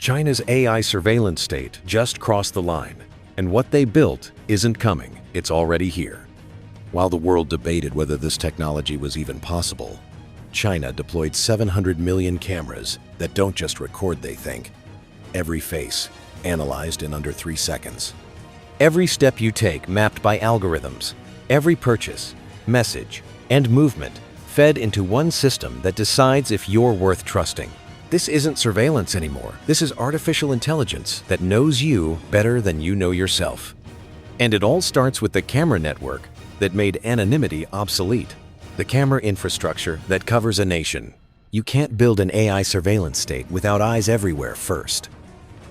China's AI surveillance state just crossed the line, and what they built isn't coming, it's already here. While the world debated whether this technology was even possible, China deployed 700 million cameras that don't just record, they think. Every face, analyzed in under 3 seconds. Every step you take mapped by algorithms. Every purchase, message, and movement fed into one system that decides if you're worth trusting. This isn't surveillance anymore. This is artificial intelligence that knows you better than you know yourself. And it all starts with the camera network that made anonymity obsolete. The camera infrastructure that covers a nation. You can't build an AI surveillance state without eyes everywhere first.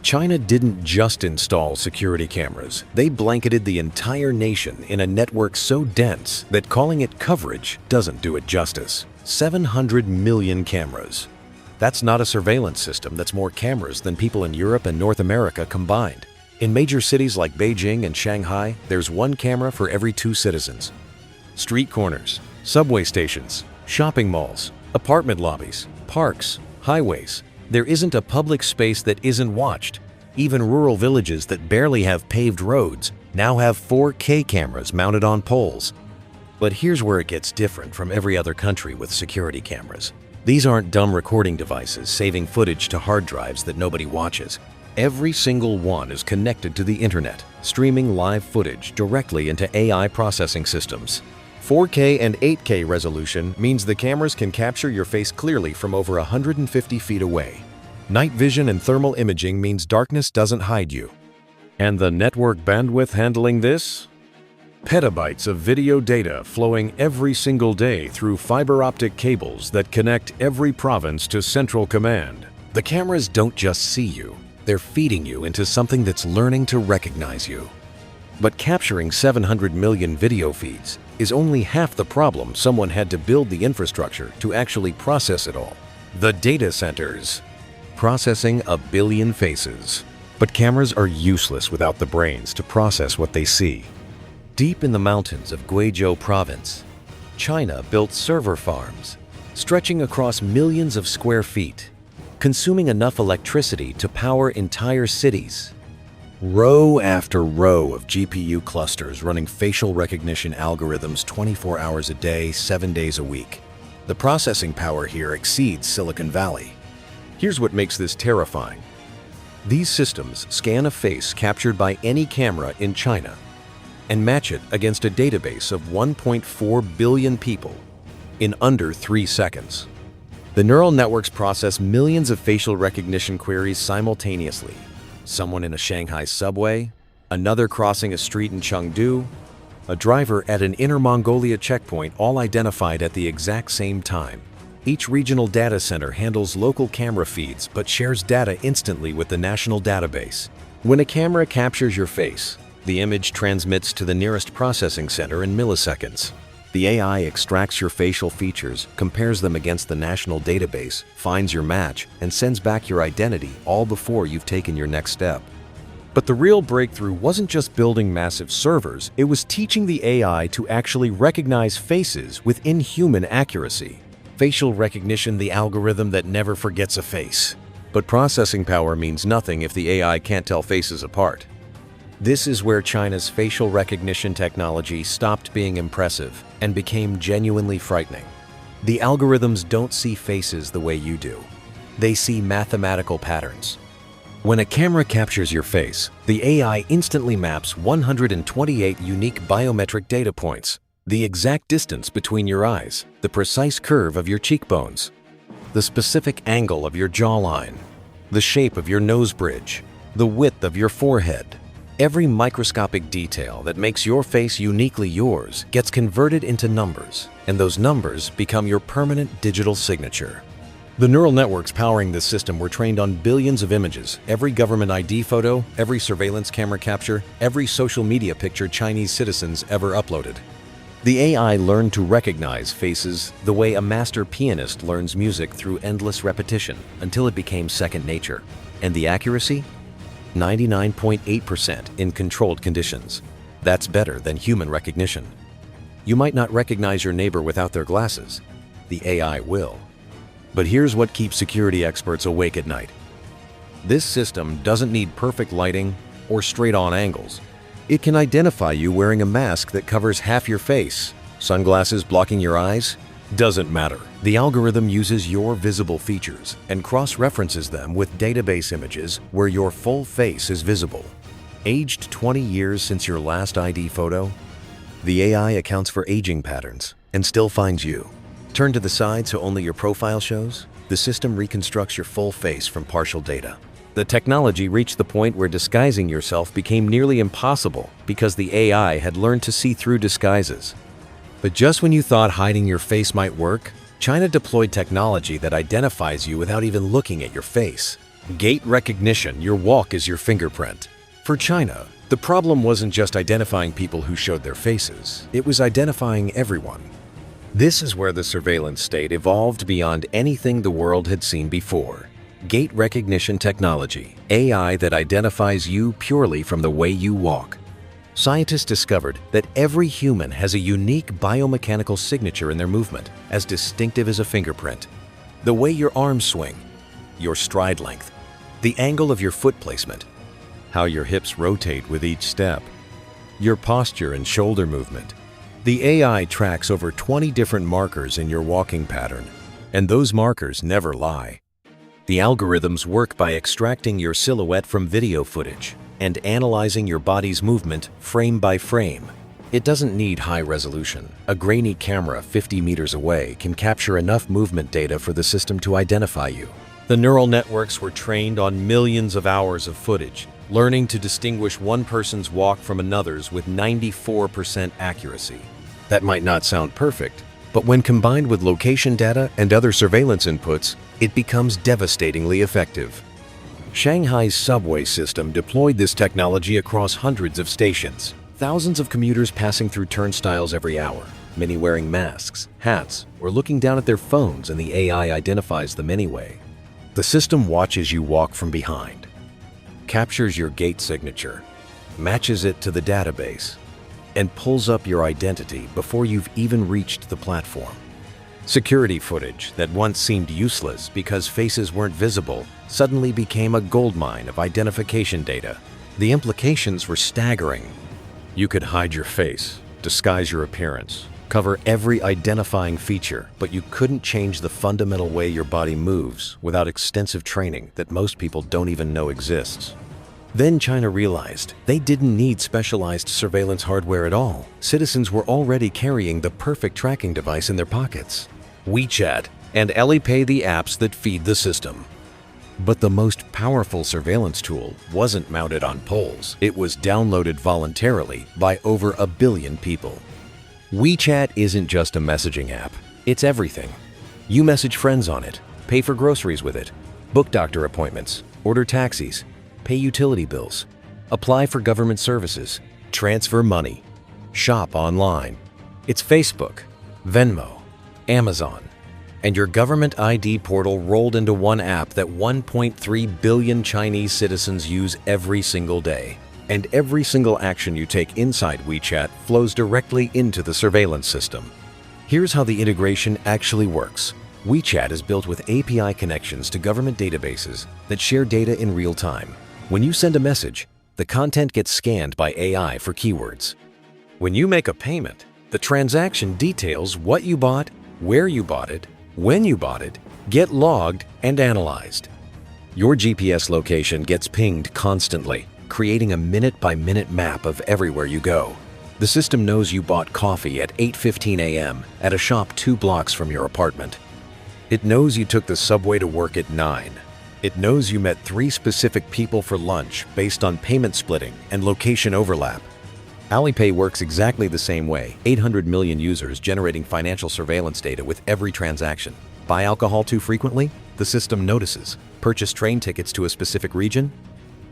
China didn't just install security cameras. They blanketed the entire nation in a network so dense that calling it coverage doesn't do it justice. 700 million cameras. That's not a surveillance system, that's more cameras than people in Europe and North America combined. In major cities like Beijing and Shanghai, there's one camera for every 2 citizens. Street corners, subway stations, shopping malls, apartment lobbies, parks, highways. There isn't a public space that isn't watched. Even rural villages that barely have paved roads now have 4K cameras mounted on poles. But here's where it gets different from every other country with security cameras. These aren't dumb recording devices saving footage to hard drives that nobody watches. Every single one is connected to the internet, streaming live footage directly into AI processing systems. 4K and 8K resolution means the cameras can capture your face clearly from over 150 feet away. Night vision and thermal imaging means darkness doesn't hide you. And the network bandwidth handling this? Petabytes of video data flowing every single day through fiber optic cables that connect every province to central command. The cameras don't just see you, they're feeding you into something that's learning to recognize you. But capturing 700 million video feeds is only half the problem. Someone had to build the infrastructure to actually process it all. The data centers. Processing a billion faces. But cameras are useless without the brains to process what they see. Deep in the mountains of Guizhou province, China built server farms, stretching across millions of square feet, consuming enough electricity to power entire cities. Row after row of GPU clusters running facial recognition algorithms 24 hours a day, 7 days a week. The processing power here exceeds Silicon Valley. Here's what makes this terrifying. These systems scan a face captured by any camera in China and match it against a database of 1.4 billion people in under 3 seconds. The neural networks process millions of facial recognition queries simultaneously. Someone in a Shanghai subway, another crossing a street in Chengdu, a driver at an Inner Mongolia checkpoint, all identified at the exact same time. Each regional data center handles local camera feeds but shares data instantly with the national database. When a camera captures your face, the image transmits to the nearest processing center in milliseconds. The AI extracts your facial features, compares them against the national database, finds your match, and sends back your identity all before you've taken your next step. But the real breakthrough wasn't just building massive servers, it was teaching the AI to actually recognize faces with inhuman accuracy. Facial recognition, the algorithm that never forgets a face. But processing power means nothing if the AI can't tell faces apart. This is where China's facial recognition technology stopped being impressive and became genuinely frightening. The algorithms don't see faces the way you do. They see mathematical patterns. When a camera captures your face, the AI instantly maps 128 unique biometric data points, the exact distance between your eyes, the precise curve of your cheekbones, the specific angle of your jawline, the shape of your nose bridge, the width of your forehead. Every microscopic detail that makes your face uniquely yours gets converted into numbers, and those numbers become your permanent digital signature. The neural networks powering this system were trained on billions of images, every government ID photo, every surveillance camera capture, every social media picture Chinese citizens ever uploaded. The AI learned to recognize faces the way a master pianist learns music through endless repetition until it became second nature. And the accuracy? 99.8% in controlled conditions. That's better than human recognition. You might not recognize your neighbor without their glasses. The AI will. But here's what keeps security experts awake at night. This system doesn't need perfect lighting or straight-on angles. It can identify you wearing a mask that covers half your face. Sunglasses blocking your eyes? Doesn't matter. The algorithm uses your visible features and cross-references them with database images where your full face is visible. Aged 20 years since your last ID photo? The AI accounts for aging patterns and still finds you. Turn to the side so only your profile shows? The system reconstructs your full face from partial data. The technology reached the point where disguising yourself became nearly impossible because the AI had learned to see through disguises. But just when you thought hiding your face might work, China deployed technology that identifies you without even looking at your face. Gait recognition, your walk is your fingerprint. For China, the problem wasn't just identifying people who showed their faces, it was identifying everyone. This is where the surveillance state evolved beyond anything the world had seen before. Gait recognition technology, AI that identifies you purely from the way you walk. Scientists discovered that every human has a unique biomechanical signature in their movement, as distinctive as a fingerprint. The way your arms swing, your stride length, the angle of your foot placement, how your hips rotate with each step, your posture and shoulder movement. The AI tracks over 20 different markers in your walking pattern, and those markers never lie. The algorithms work by extracting your silhouette from video footage and analyzing your body's movement frame by frame. It doesn't need high resolution. A grainy camera 50 meters away can capture enough movement data for the system to identify you. The neural networks were trained on millions of hours of footage, learning to distinguish one person's walk from another's with 94% accuracy. That might not sound perfect, but when combined with location data and other surveillance inputs, it becomes devastatingly effective. Shanghai's subway system deployed this technology across hundreds of stations. Thousands of commuters passing through turnstiles every hour, many wearing masks, hats, or looking down at their phones, and the AI identifies them anyway. The system watches you walk from behind, captures your gait signature, matches it to the database, and pulls up your identity before you've even reached the platform. Security footage that once seemed useless because faces weren't visible suddenly became a goldmine of identification data. The implications were staggering. You could hide your face, disguise your appearance, cover every identifying feature, but you couldn't change the fundamental way your body moves without extensive training that most people don't even know exists. Then China realized they didn't need specialized surveillance hardware at all. Citizens were already carrying the perfect tracking device in their pockets: WeChat and Alipay, the apps that feed the system. But the most powerful surveillance tool wasn't mounted on poles. It was downloaded voluntarily by over 1 billion people. WeChat isn't just a messaging app, it's everything. You message friends on it, pay for groceries with it, book doctor appointments, order taxis, pay utility bills, apply for government services, transfer money, shop online. It's Facebook, Venmo, Amazon, and your government ID portal rolled into one app that 1.3 billion Chinese citizens use every single day. And every single action you take inside WeChat flows directly into the surveillance system. Here's how the integration actually works. WeChat is built with API connections to government databases that share data in real time. When you send a message, the content gets scanned by AI for keywords. When you make a payment, the transaction details what you bought, where you bought it, when you bought it, get logged and analyzed. Your GPS location gets pinged constantly, creating a minute-by-minute map of everywhere you go. The system knows you bought coffee at 8:15 a.m. at a shop 2 blocks from your apartment. It knows you took the subway to work at 9. It knows you met 3 specific people for lunch based on payment splitting and location overlap. Alipay works exactly the same way. 800 million users generating financial surveillance data with every transaction. Buy alcohol too frequently? The system notices. Purchase train tickets to a specific region?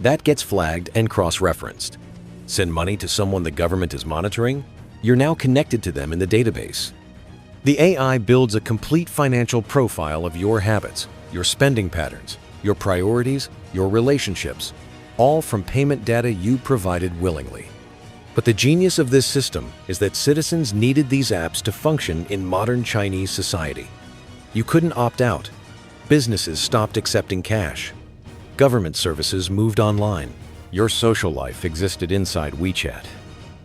That gets flagged and cross-referenced. Send money to someone the government is monitoring? You're now connected to them in the database. The AI builds a complete financial profile of your habits, your spending patterns, your priorities, your relationships, all from payment data you provided willingly. But the genius of this system is that citizens needed these apps to function in modern Chinese society. You couldn't opt out. Businesses stopped accepting cash. Government services moved online. Your social life existed inside WeChat.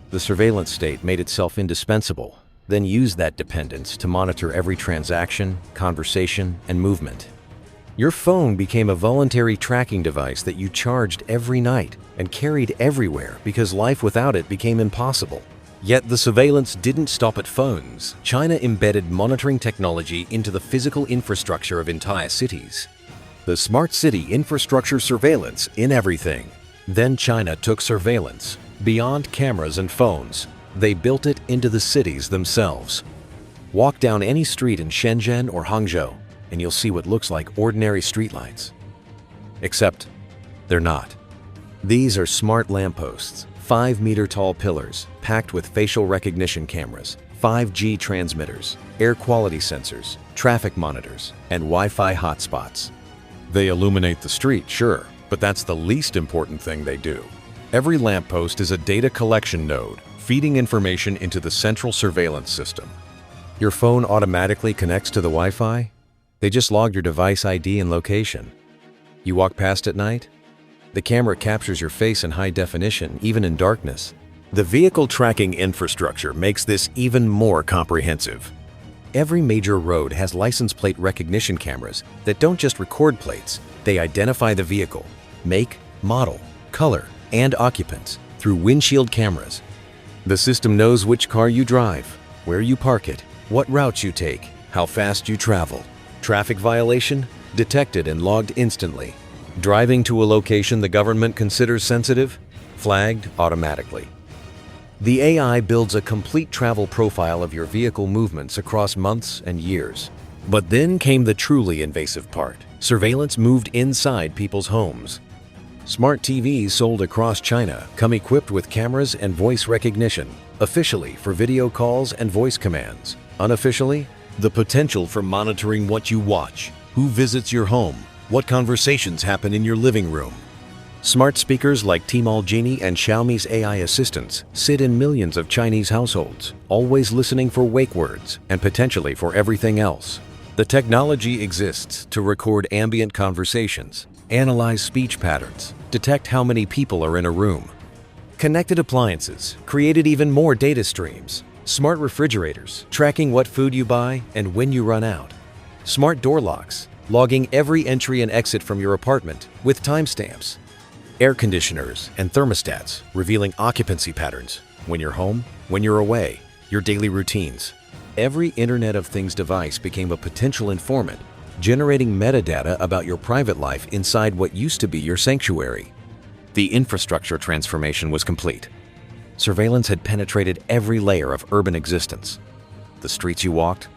The surveillance state made itself indispensable, then used that dependence to monitor every transaction, conversation, and movement. Your phone became a voluntary tracking device that you charged every night and carried everywhere because life without it became impossible. Yet the surveillance didn't stop at phones. China embedded monitoring technology into the physical infrastructure of entire cities. The smart city infrastructure surveillance in everything. Then China took surveillance beyond cameras and phones. They built it into the cities themselves. Walk down any street in Shenzhen or Hangzhou, and you'll see what looks like ordinary streetlights. Except they're not. These are smart lampposts, 5-meter-tall pillars packed with facial recognition cameras, 5G transmitters, air quality sensors, traffic monitors, and Wi-Fi hotspots. They illuminate the street, sure, but that's the least important thing they do. Every lamppost is a data collection node, feeding information into the central surveillance system. Your phone automatically connects to the Wi-Fi? They just logged your device ID and location. You walk past at night? The camera captures your face in high definition, even in darkness. The vehicle tracking infrastructure makes this even more comprehensive. Every major road has license plate recognition cameras that don't just record plates, they identify the vehicle, make, model, color, and occupants through windshield cameras. The system knows which car you drive, where you park it, what routes you take, how fast you travel. Traffic violation? Detected and logged instantly. Driving to a location the government considers sensitive? Flagged automatically. The AI builds a complete travel profile of your vehicle movements across months and years. But then came the truly invasive part. Surveillance moved inside people's homes. Smart TVs sold across China come equipped with cameras and voice recognition, officially for video calls and voice commands. Unofficially, the potential for monitoring what you watch, who visits your home, what conversations happen in your living room. Smart speakers like Tmall Genie and Xiaomi's AI assistants sit in millions of Chinese households, always listening for wake words and potentially for everything else. The technology exists to record ambient conversations, analyze speech patterns, detect how many people are in a room. Connected appliances created even more data streams. Smart refrigerators tracking what food you buy and when you run out. Smart door locks logging every entry and exit from your apartment with timestamps. Air conditioners and thermostats revealing occupancy patterns when you're home, when you're away, your daily routines. Every Internet of Things device became a potential informant, generating metadata about your private life inside what used to be your sanctuary. The infrastructure transformation was complete. Surveillance had penetrated every layer of urban existence. The streets you walked,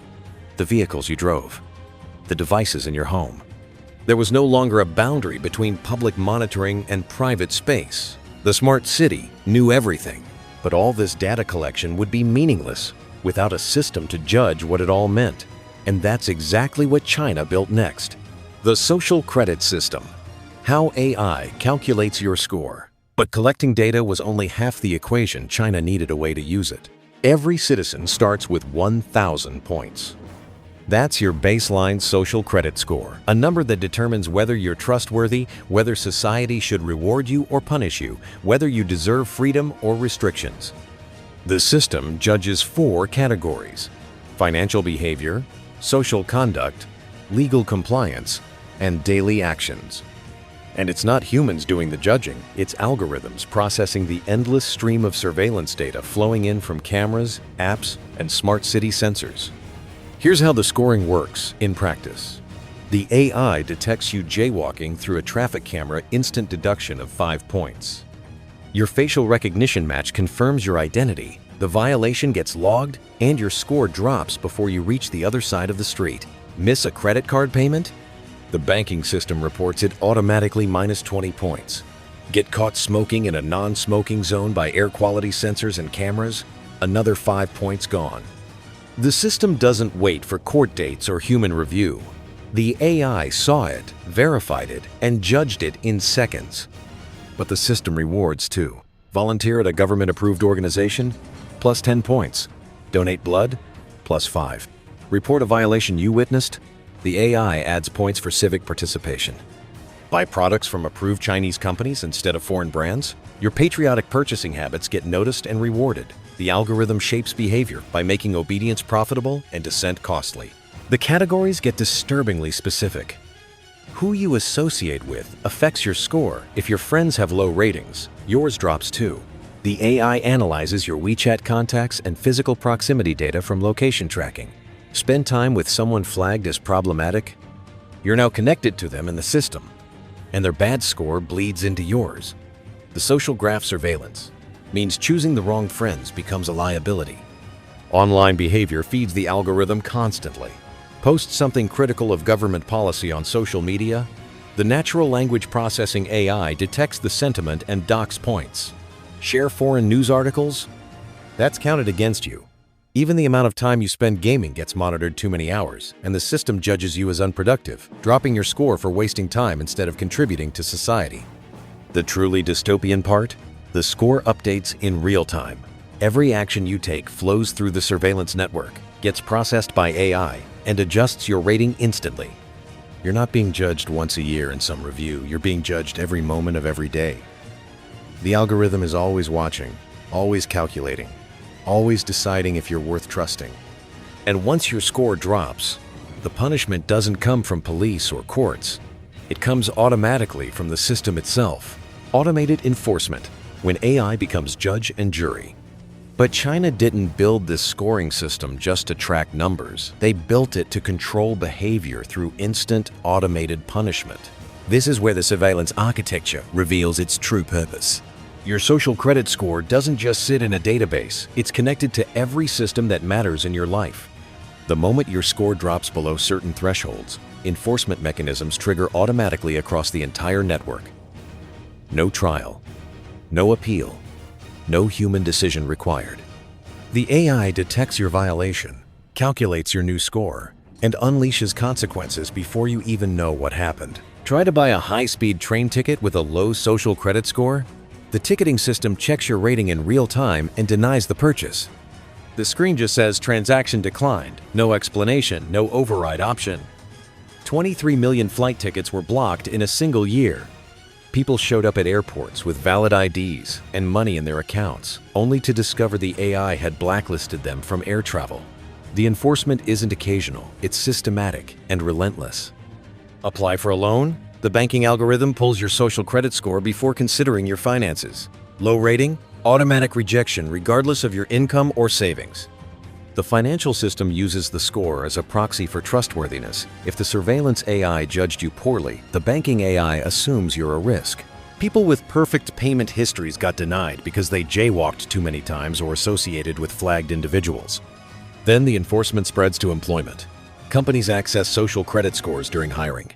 the vehicles you drove, the devices in your home. There was no longer a boundary between public monitoring and private space. The smart city knew everything, but all this data collection would be meaningless without a system to judge what it all meant. And that's exactly what China built next. The social credit system. How AI calculates your score. But collecting data was only half the equation. China needed a way to use it. Every citizen starts with 1,000 points. That's your baseline social credit score, a number that determines whether you're trustworthy, whether society should reward you or punish you, whether you deserve freedom or restrictions. The system judges 4 categories: financial behavior, social conduct, legal compliance, and daily actions. And it's not humans doing the judging, it's algorithms processing the endless stream of surveillance data flowing in from cameras, apps, and smart city sensors. Here's how the scoring works in practice. The AI detects you jaywalking through a traffic camera, instant deduction of 5 points. Your facial recognition match confirms your identity, the violation gets logged, and your score drops before you reach the other side of the street. Miss a credit card payment? The banking system reports it automatically minus 20 points. Get caught smoking in a non-smoking zone by air quality sensors and cameras? Another 5 points gone. The system doesn't wait for court dates or human review. The AI saw it, verified it, and judged it in seconds. But the system rewards too. Volunteer at a government-approved organization? Plus 10 points. Donate blood? Plus 5. Report a violation you witnessed? The AI adds points for civic participation. Buy products from approved Chinese companies instead of foreign brands? Your patriotic purchasing habits get noticed and rewarded. The algorithm shapes behavior by making obedience profitable and dissent costly. The categories get disturbingly specific. Who you associate with affects your score. If your friends have low ratings, yours drops too. The AI analyzes your WeChat contacts and physical proximity data from location tracking. Spend time with someone flagged as problematic? You're now connected to them in the system, and their bad score bleeds into yours. The social graph surveillance means choosing the wrong friends becomes a liability. Online behavior feeds the algorithm constantly. Post something critical of government policy on social media, the natural language processing AI detects the sentiment and docks points. Share foreign news articles? That's counted against you. Even the amount of time you spend gaming gets monitored too many hours, and the system judges you as unproductive, dropping your score for wasting time instead of contributing to society. The truly dystopian part? The score updates in real time. Every action you take flows through the surveillance network, gets processed by AI, and adjusts your rating instantly. You're not being judged once a year in some review, you're being judged every moment of every day. The algorithm is always watching, always calculating, always deciding if you're worth trusting. And once your score drops, the punishment doesn't come from police or courts. It comes automatically from the system itself. Automated enforcement, when AI becomes judge and jury. But China didn't build this scoring system just to track numbers. They built it to control behavior through instant, automated punishment. This is where the surveillance architecture reveals its true purpose. Your social credit score doesn't just sit in a database, it's connected to every system that matters in your life. The moment your score drops below certain thresholds, enforcement mechanisms trigger automatically across the entire network. No trial, no appeal, no human decision required. The AI detects your violation, calculates your new score, and unleashes consequences before you even know what happened. Try to buy a high-speed train ticket with a low social credit score? The ticketing system checks your rating in real time and denies the purchase. The screen just says transaction declined, no explanation, no override option. 23 million flight tickets were blocked in a single year. People showed up at airports with valid IDs and money in their accounts, only to discover the AI had blacklisted them from air travel. The enforcement isn't occasional, it's systematic and relentless. Apply for a loan? The banking algorithm pulls your social credit score before considering your finances. Low rating? Automatic rejection regardless of your income or savings. The financial system uses the score as a proxy for trustworthiness. If the surveillance AI judged you poorly, the banking AI assumes you're a risk. People with perfect payment histories got denied because they jaywalked too many times or associated with flagged individuals. Then the enforcement spreads to employment. Companies access social credit scores during hiring.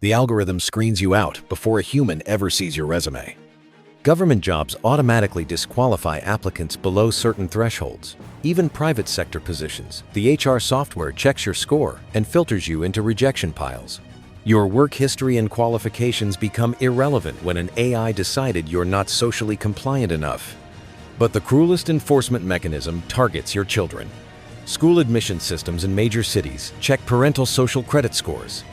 The algorithm screens you out before a human ever sees your resume. Government jobs automatically disqualify applicants below certain thresholds. Even private sector positions, the HR software checks your score and filters you into rejection piles. Your work history and qualifications become irrelevant when an AI decided you're not socially compliant enough. But the cruelest enforcement mechanism targets your children. School admission systems in major cities check parental social credit scores.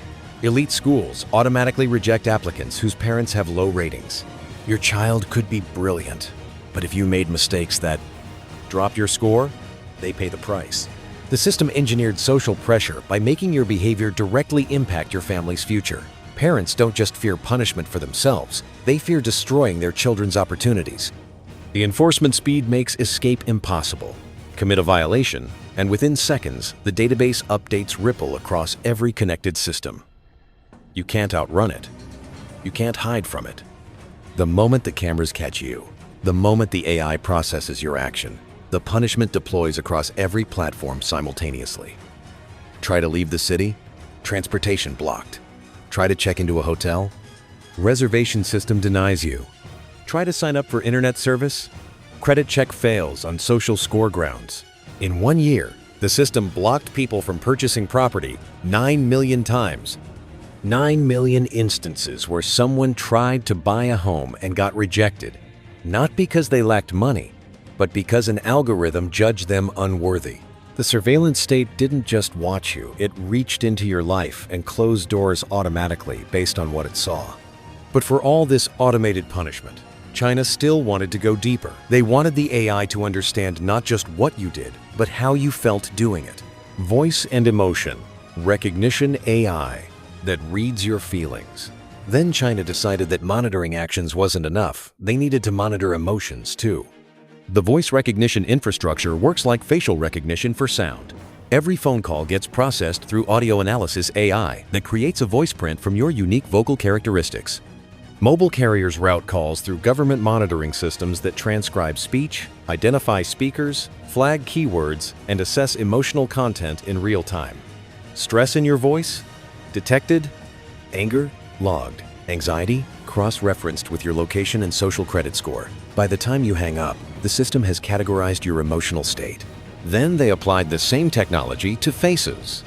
Elite schools automatically reject applicants whose parents have low ratings. Your child could be brilliant, but if you made mistakes that dropped your score, they pay the price. The system engineered social pressure by making your behavior directly impact your family's future. Parents don't just fear punishment for themselves, they fear destroying their children's opportunities. The enforcement speed makes escape impossible. Commit a violation, and within seconds, the database updates ripple across every connected system. You can't outrun it. You can't hide from it. The moment the cameras catch you, the moment the AI processes your action, the punishment deploys across every platform simultaneously. Try to leave the city? Transportation blocked. Try to check into a hotel? Reservation system denies you. Try to sign up for internet service? Credit check fails on social score grounds. In 1 year, the system blocked people from purchasing property 9 million times. 9 million instances where someone tried to buy a home and got rejected, not because they lacked money, but because an algorithm judged them unworthy. The surveillance state didn't just watch you, it reached into your life and closed doors automatically based on what it saw. But for all this automated punishment, China still wanted to go deeper. They wanted the AI to understand not just what you did, but how you felt doing it. Voice and emotion, recognition AI that reads your feelings. Then China decided that monitoring actions wasn't enough. They needed to monitor emotions too. The voice recognition infrastructure works like facial recognition for sound. Every phone call gets processed through audio analysis AI that creates a voice print from your unique vocal characteristics. Mobile carriers route calls through government monitoring systems that transcribe speech, identify speakers, flag keywords, and assess emotional content in real time. Stress in your voice? Detected. Anger? Logged. Anxiety? Cross-referenced with your location and social credit score. By the time you hang up, the system has categorized your emotional state. Then they applied the same technology to faces.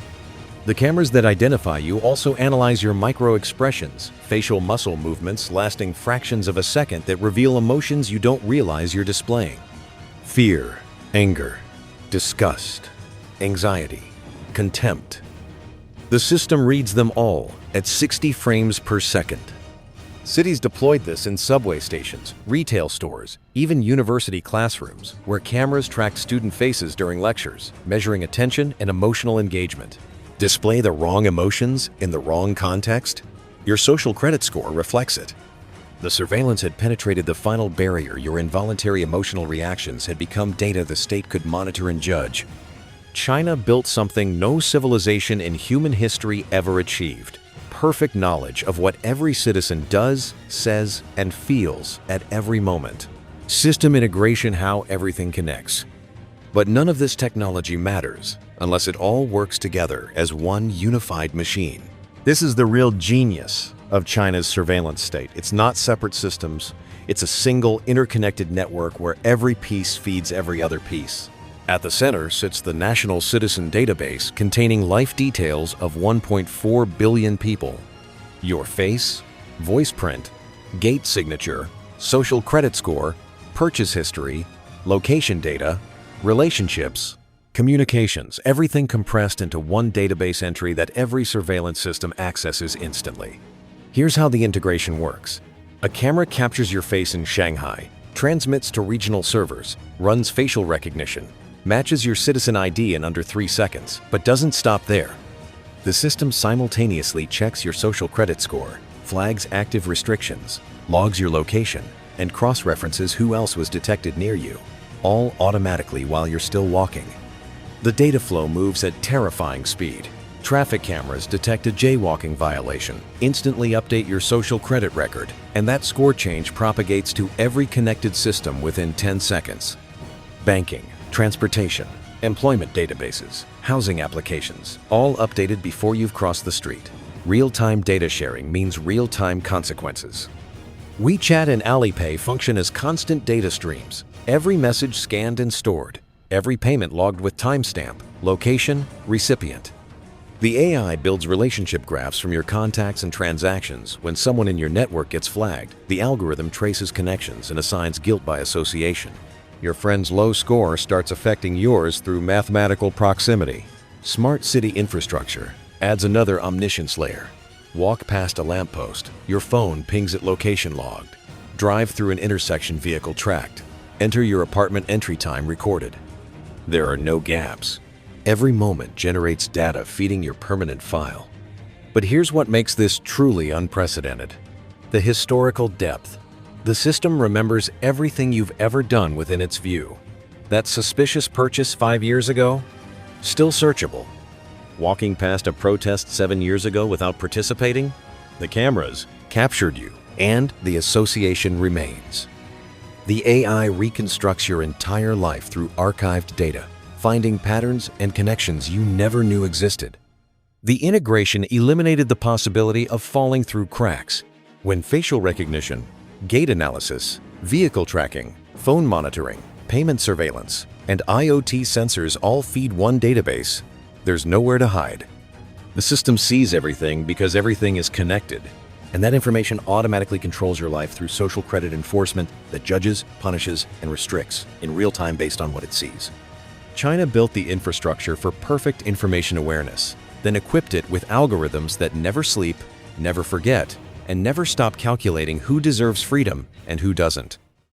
The cameras that identify you also analyze your micro-expressions, facial muscle movements lasting fractions of a second that reveal emotions you don't realize you're displaying. Fear, anger, disgust, anxiety, contempt. The system reads them all at 60 frames per second. Cities deployed this in subway stations, retail stores, even university classrooms, where cameras tracked student faces during lectures, measuring attention and emotional engagement. Display the wrong emotions in the wrong context? Your social credit score reflects it. The surveillance had penetrated the final barrier. Your involuntary emotional reactions had become data the state could monitor and judge. China built something no civilization in human history ever achieved. Perfect knowledge of what every citizen does, says, and feels at every moment. System integration, how everything connects. But none of this technology matters unless it all works together as one unified machine. This is the real genius of China's surveillance state. It's not separate systems. It's a single interconnected network where every piece feeds every other piece. At the center sits the National Citizen Database containing life details of 1.4 billion people. Your face, voice print, gait signature, social credit score, purchase history, location data, relationships, communications, everything compressed into one database entry that every surveillance system accesses instantly. Here's how the integration works. A camera captures your face in Shanghai, transmits to regional servers, runs facial recognition, matches your citizen ID in under 3 seconds, but doesn't stop there. The system simultaneously checks your social credit score, flags active restrictions, logs your location, and cross-references who else was detected near you, all automatically while you're still walking. The data flow moves at terrifying speed. Traffic cameras detect a jaywalking violation, instantly update your social credit record, and that score change propagates to every connected system within 10 seconds. Banking, transportation, employment databases, housing applications, all updated before you've crossed the street. Real-time data sharing means real-time consequences. WeChat and Alipay function as constant data streams, every message scanned and stored, every payment logged with timestamp, location, recipient. The AI builds relationship graphs from your contacts and transactions. When someone in your network gets flagged, the algorithm traces connections and assigns guilt by association. Your friend's low score starts affecting yours through mathematical proximity. Smart city infrastructure adds another omniscience layer. Walk past a lamppost, your phone pings it location logged. Drive through an intersection, vehicle tracked. Enter your apartment entry time recorded. There are no gaps. Every moment generates data feeding your permanent file. But here's what makes this truly unprecedented: the historical depth. The system remembers everything you've ever done within its view. That suspicious purchase 5 years ago? Still searchable. Walking past a protest 7 years ago without participating? The cameras captured you, and the association remains. The AI reconstructs your entire life through archived data, finding patterns and connections you never knew existed. The integration eliminated the possibility of falling through cracks. When facial recognition, gait analysis, vehicle tracking, phone monitoring, payment surveillance, and IoT sensors all feed one database, there's nowhere to hide. The system sees everything because everything is connected, and that information automatically controls your life through social credit enforcement that judges, punishes, and restricts in real time based on what it sees. China built the infrastructure for perfect information awareness, then equipped it with algorithms that never sleep, never forget, and never stop calculating who deserves freedom and who doesn't.